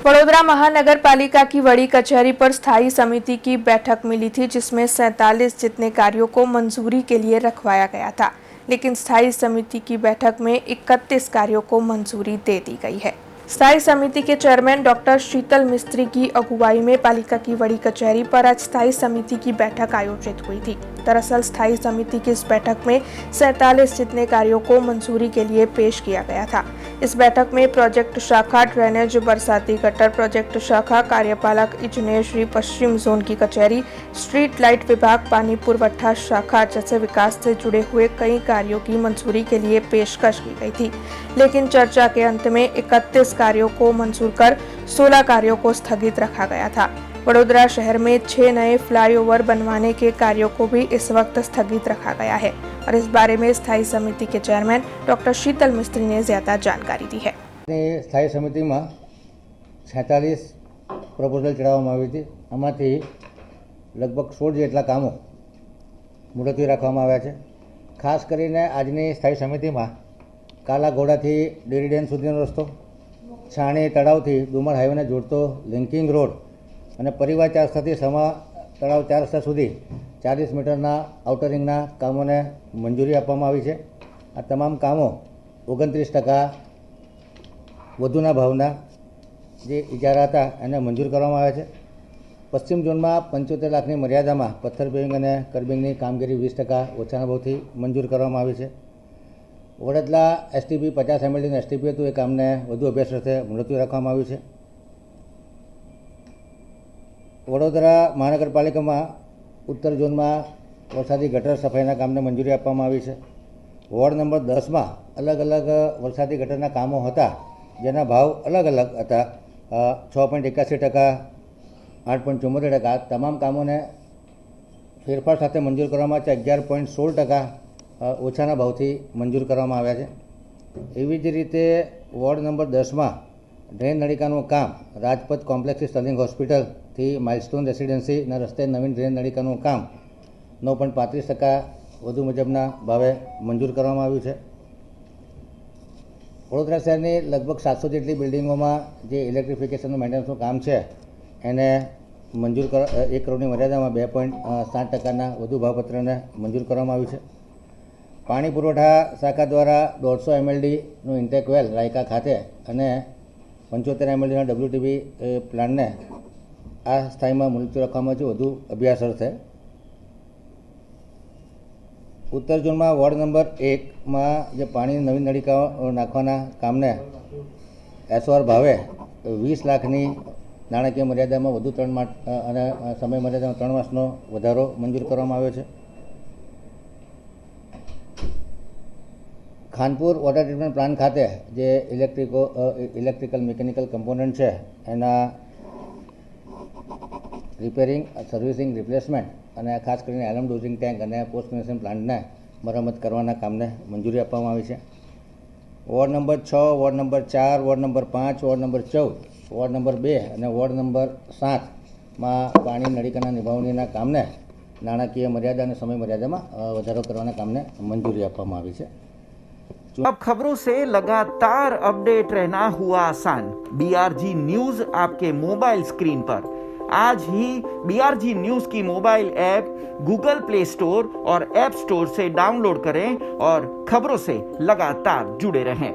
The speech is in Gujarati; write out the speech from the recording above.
वडोदरा महानगर पालिका की बड़ी कचहरी पर स्थायी समिति की बैठक मिली थी, जिसमें 47 जितने कार्यों को मंजूरी के लिए रखवाया गया था, लेकिन स्थायी समिति की बैठक में 31 कार्यों को मंजूरी दे दी गई है। स्थायी समिति के चेयरमैन डॉक्टर शीतल मिस्त्री की अगुवाई में पालिका की बड़ी कचहरी पर आज स्थायी समिति की बैठक आयोजित हुई थी। दरअसल स्थायी समिति की इस बैठक में 47 जितने कार्यों को मंजूरी के लिए पेश किया गया था। इस बैठक में प्रोजेक्ट शाखा ड्रेनेज, बरसाती गटर प्रोजेक्ट शाखा, कार्यपालक इंजीनियर श्री पश्चिम जोन की कचहरी, स्ट्रीट लाइट विभाग, पानी पुरवठा शाखा जैसे विकास से जुड़े हुए कई कार्यों की मंजूरी के लिए पेशकश की गई थी, लेकिन चर्चा के अंत में 31 कार्यों को मंजूर कर 16 कार्यों को स्थगित रखा गया था। वडोदरा शहर में 6 नए फ्लाईओवर बनवाने के कार्यों को भी इस वक्त स्थगित रखा गया है और इस बारे में स्थायी समिति के चेयरमैन डॉक्टर शीतल मिस्त्री ने ज्यादा जानकारी दी है। स्थायी समिति में 46 प्रपोजल चढ़ावવામાં આવી હતી। આમાંથી લગભગ 16 જેટલા કામો મુલતવી રાખવામાં આવ્યા છે। ખાસ કરીને આજની સ્થાયી સમિતિમાં કાલા ઘોડાથી ડેરી ડેમ સુધીનો રસ્તો, છાણી તળાવથી ડુમર હાઈવેને જોડતો લિંકિંગ રોડ અને પરિવાર 4 રસ્તાથી સમા તળાવ 4 રસ્તા સુધી 40 મીટરના આઉટર રિંગના કામોને મંજૂરી આપવામાં આવી છે। આ તમામ કામો 29% વધુના ભાવના જે ઇજારા હતા એને મંજૂર કરવામાં આવ્યા છે। પશ્ચિમ ઝોનમાં 75 લાખની મર્યાદામાં પથ્થર પેવિંગ અને કર્બિંગની કામગીરી 20% ઓછાના ભાવથી મંજૂર કરવામાં આવી છે। વડોદરા એસટીપી 50 એમએલડીનું એસટીપી હતું, એ કામને વધુ અભ્યાસ અર્થે મુલતવી રાખવામાં આવ્યું છે। વડોદરા મહાનગરપાલિકામાં ઉત્તર ઝોનમાં વરસાદી ગટર સફાઈના કામને મંજૂરી આપવામાં આવી છે। વોર્ડ નંબર 10માં અલગ અલગ વરસાદી ગટરના કામો હતા, જેના ભાવ અલગ અલગ હતા। 6.81%, 8.74%। તમામ કામોને ફેરફાર સાથે મંજૂર કરવામાં છે। 11.16% ઓછાના ભાવથી મંજૂર કરવામાં આવ્યા છે। એવી જ રીતે વોર્ડ નંબર 10માં ડ્રેન નળીકાનું કામ રાજપથ કોમ્પ્લેક્સથી સ્ટર્લિંગ હોસ્પિટલથી માઇલસ્ટોન રેસિડેન્સીના રસ્તે નવીન ડ્રેન નળીકાનું કામ 9.35% વધુ મુજબના ભાવે મંજૂર કરવામાં આવ્યું છે। વડોદરા શહેરની લગભગ 700 જેટલી બિલ્ડિંગોમાં જે ઇલેક્ટ્રિફિકેશનનું મેન્ટેનન્સનું કામ છે એને મંજૂર 1 કરોડની મર્યાદામાં 2.7%ના વધુ ભાવપત્રને મંજૂર કરવામાં આવ્યું છે। પાણી પુરવઠા શાખા દ્વારા 150 એમએલડીનું ઇન્ટેક વેલ રાયકા ખાતે અને 75 એમએલડીના WTB પ્લાનને આ સ્થાયીમાં મુલતવી રાખવામાં છે વધુ અભ્યાસ અર્થે। ઉત્તર ઝોનમાં વોર્ડ નંબર 1માં જે પાણી નવી નળીકાઓ નાખવાના કામને એસઓઆર ભાવે 20 લાખની નાણાકીય મર્યાદામાં વધુ 3 માસ અને સમય મર્યાદામાં 3 માસનો વધારો મંજૂર કરવામાં આવ્યો છે। ખાનપુર વોટર ટ્રીટમેન્ટ પ્લાન્ટ ખાતે જે ઇલેક્ટ્રિકલ મિકેનિકલ કમ્પોનન્ટ છે એના રિપેરિંગ, સર્વિસિંગ, રિપ્લેસમેન્ટ અને ખાસ કરીને એલમ ડોઝિંગ ટેન્ક અને પોસ્ટ ફિનિશિંગ પ્લાન્ટને મરમ્મત કરવાના કામને મંજૂરી આપવામાં આવી છે। Ward number 6, ward number 4, ward number 5, ward number 14, ward number 2 અને વોર્ડ નંબર 7માં પાણી નળીકાના નિભાવણીના કામને નાણાકીય મર્યાદા અને સમય મર્યાદામાં વધારો કરવાના કામને મંજૂરી આપવામાં આવી છે। अब खबरों से लगातार अपडेट रहना हुआ आसान। BRG न्यूज आपके मोबाइल स्क्रीन पर। आज ही BRG न्यूज की mobile app Google play store और ऐप स्टोर से डाउनलोड करें और खबरों से लगातार जुड़े रहें।